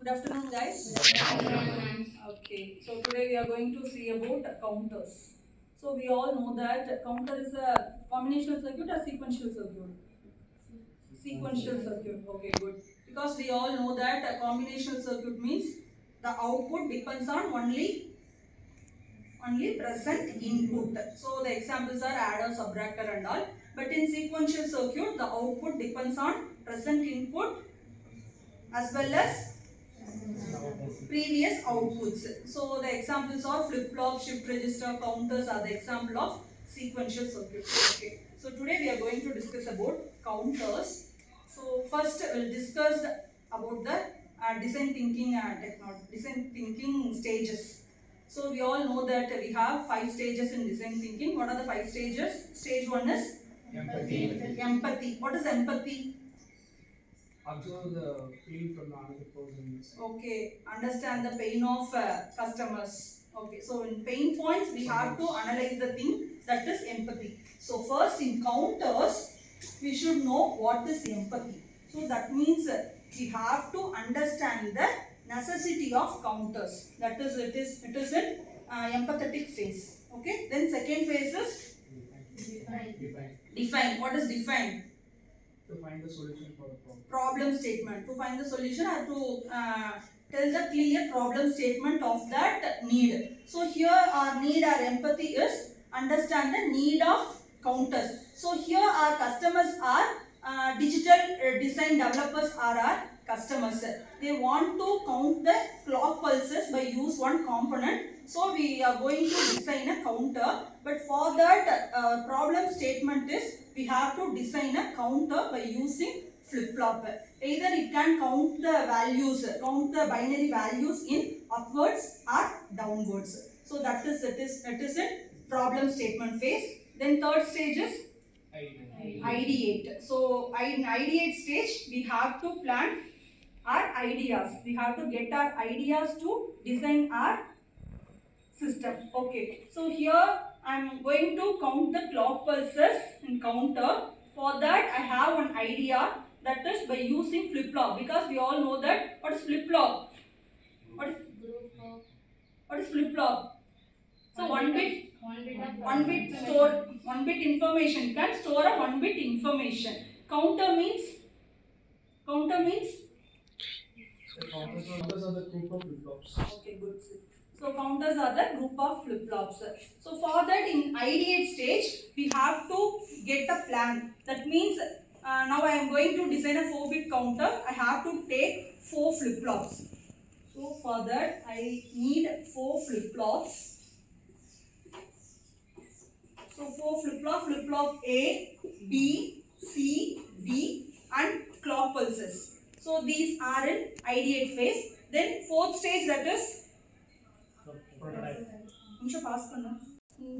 Good afternoon, guys. Okay, so today we are going to see about counters. So we all know that counter is a combinational circuit or sequential circuit. Sequential circuit. Okay, good. Because we all know that a combinational circuit means the output depends on only present input. So the examples are adder, subtractor, and all. But in sequential circuit, the output depends on present input as well as previous outputs. So the examples are flip-flop, shift register, counters are the example of sequential circuit. Okay. So today we are going to discuss about counters. So first we'll discuss about the design thinking design thinking stages. So we all know that we have 5 stages in design thinking. What are the 5 stages? Stage 1 is Empathy. empathy. What is empathy? Observe the pain from the another person. Okay, understand the pain of customers. Okay, so in pain points, we have to analyze the thing, that is empathy. So first in counters, we should know what is empathy. So that means we have to understand the necessity of counters. That is, it is in empathetic phase. Okay, then second phase is define. What is define? To find the solution for the problem statement. To find the solution, I have to tell the clear problem statement of that need. So here our need, our empathy is understand the need of counters. So here our customers are digital design developers are our customers. They want to count the clock pulses by use one component. So we are going to design a counter, but for that problem statement is we have to design a counter by using flip-flop. Either it can count the values, count the binary values in upwards or downwards. So that is in problem statement phase. Then third stage is ideate. So in ideate stage, we have to plan our ideas. We have to get our ideas to design our system. Okay. So here I am going to count the clock pulses in counter. For that I have one idea, that is by using flip-flop, because we all know that what is flip-flop? What is flip-flop? So one bit information. You can store a 1 bit information. Counter means the counters are the group of flip-flops. okay, good. So counters are the group of flip-flops. So for that in ideate stage, we have to get a plan. That means now I am going to design a 4-bit counter. I have to take 4 flip-flops. So for that I need 4 flip-flops. So 4 flip-flop A, B, C, D and clock pulses. So these are in ideate phase. Then fourth stage, that is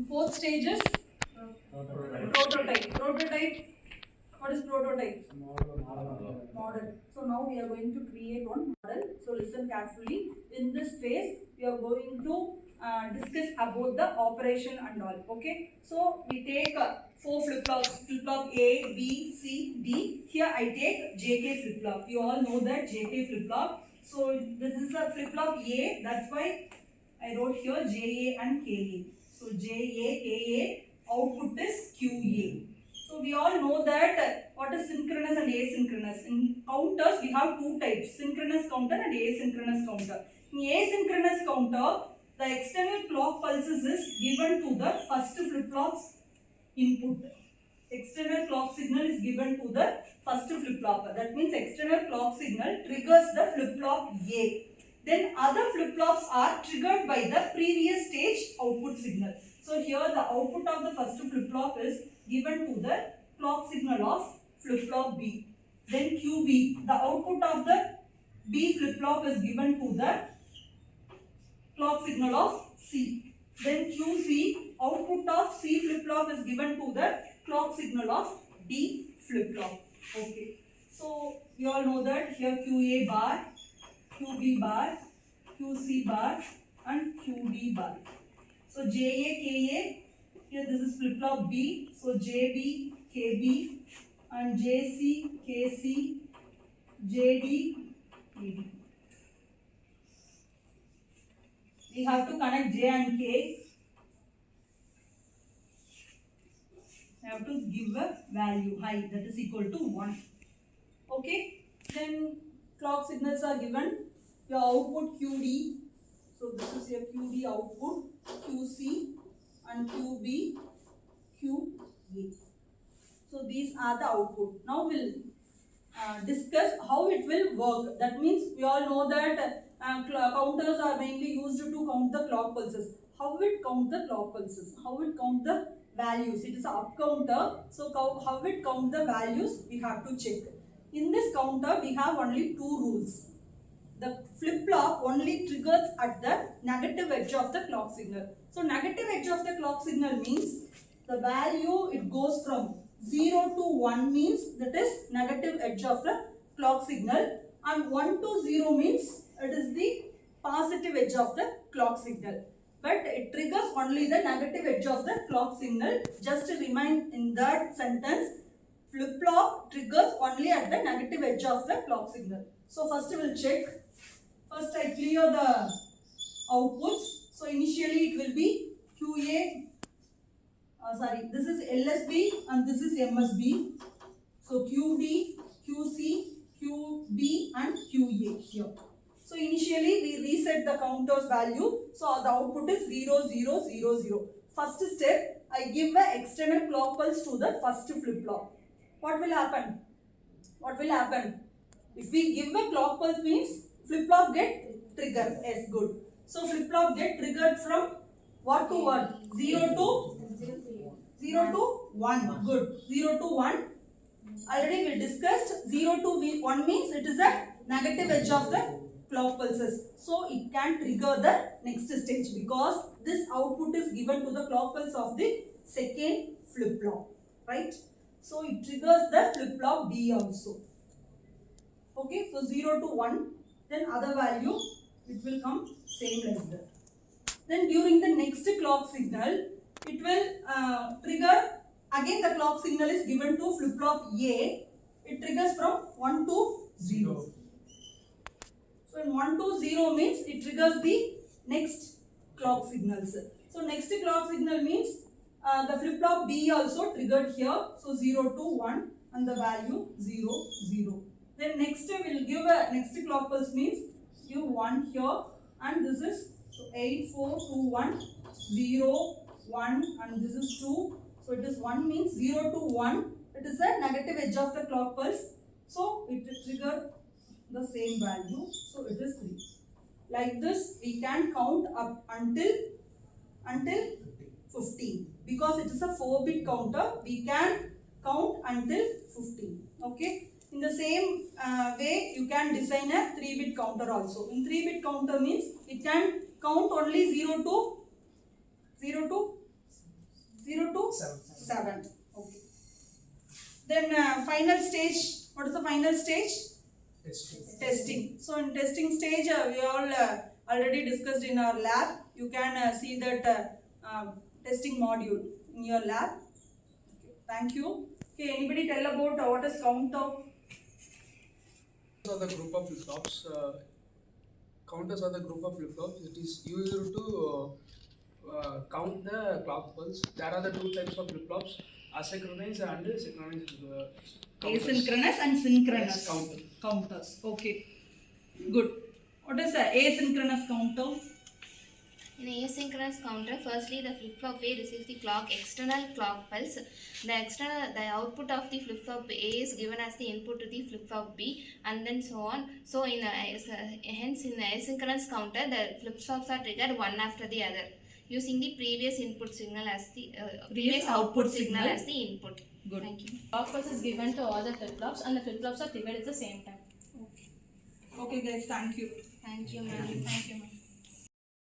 fourth stage is prototype. What is prototype? Model. So now we are going to create one model. So listen carefully. In this phase, we are going to discuss about the operation and all. Okay. So we take 4 flip-flops. Flip-flop A, B, C, D. Here I take JK flip-flop. You all know that JK flip-flop. So this is a flip-flop A. That's why I wrote here JA and KA. So JA, KA, output is QA. So we all know that what is synchronous and asynchronous. In counters we have 2 types, synchronous counter and asynchronous counter. In asynchronous counter, the external clock pulses is given to the first flip-flop's input. External clock signal is given to the first flip-flop. That means external clock signal triggers the flip-flop A. Then other flip-flops are triggered by the previous stage output signal. So here the output of the first flip-flop is given to the clock signal of flip-flop B. Then QB, the output of the B flip-flop is given to the clock signal of C. Then QC, output of C flip-flop is given to the clock signal of D flip-flop. Okay. So you all know that here QA bar, QB bar, QC bar and QD bar. So JA, KA, here this is flip-flop B. So JB, KB and JC, KC, JD, KD. we have to connect J and K. We have to give a value I that is equal to 1. Okay. Then clock signals are given. Your output QD. So this is your QD output, QC and QB, QA. So these are the output. Now we'll discuss how it will work. That means we all know that counters are mainly used to count the clock pulses. How it count the clock pulses? How it count the values? It is an up counter. So how it count the values? We have to check. In this counter, we have only 2 rules. The flip-flop only triggers at the negative edge of the clock signal. So negative edge of the clock signal means the value it goes from 0 to 1 means that is negative edge of the clock signal, and 1 to 0 means it is the positive edge of the clock signal. But it triggers only the negative edge of the clock signal. Just to remind in that sentence, flip-flop triggers only at the negative edge of the clock signal. So first we will check. First I clear the outputs. So initially it will be QA, this is LSB and this is MSB. So QD, QC, QB and QA here. So initially we reset the counter's value. So the output is 0, 0, 0, 0. First step, I give the external clock pulse to the first flip-flop. What will happen? What will happen? If we give a clock pulse means flip-flop get triggered. Yes, good. So flip-flop get triggered from what to what? 0 to 1. Good. 0 to 1. Already we discussed 0 to 1 means it is a negative edge of the clock pulses. So it can trigger the next stage because this output is given to the clock pulse of the second flip-flop. Right? So it triggers the flip-flop B also. Okay, so 0 to 1, then other value, it will come same like that. Then during the next clock signal, it will trigger, again the clock signal is given to flip-flop A, it triggers from 1 to 0. So in 1 to 0 means it triggers the next clock signals. So next clock signal means the flip-flop B also triggered here, so 0 to 1 and the value 0, 0. Then next we will give a next clock pulse means give 1 here and this is so 8, 4, 2, 1, 0, 1 and this is 2. So it is 1 means 0 to 1. It is a negative edge of the clock pulse. So it will trigger the same value. So it is 3. Like this we can count up until 15. Because it is a 4-bit counter, we can count until 15. Okay. In the same way, you can design a 3-bit counter also. In 3-bit counter means it can count only 0 to 7. Okay. Then final stage. What is the final stage? Testing. So in testing stage, we all already discussed in our lab. You can see that testing module in your lab. Okay. Thank you. Okay. Anybody tell about what is counter? Are the group of flip-flops. Counters are the group of flip-flops. It is used to count the clock pulse. There are the 2 types of flip-flops: asynchronous and synchronous. Asynchronous and synchronous Yes, counters. Okay, good. What is the asynchronous counter? In asynchronous counter, firstly the flip-flop A receives the external clock pulse. The output of the flip-flop A is given as the input to the flip-flop B, and then so on. So hence in the asynchronous counter, the flip-flops are triggered one after the other, using the previous input signal as the previous output signal as the input. Good. Thank you. Clock pulse is given to all the flip-flops and the flip-flops are triggered at the same time. Okay guys, thank you. Thank you, ma'am. Thank you, ma'am.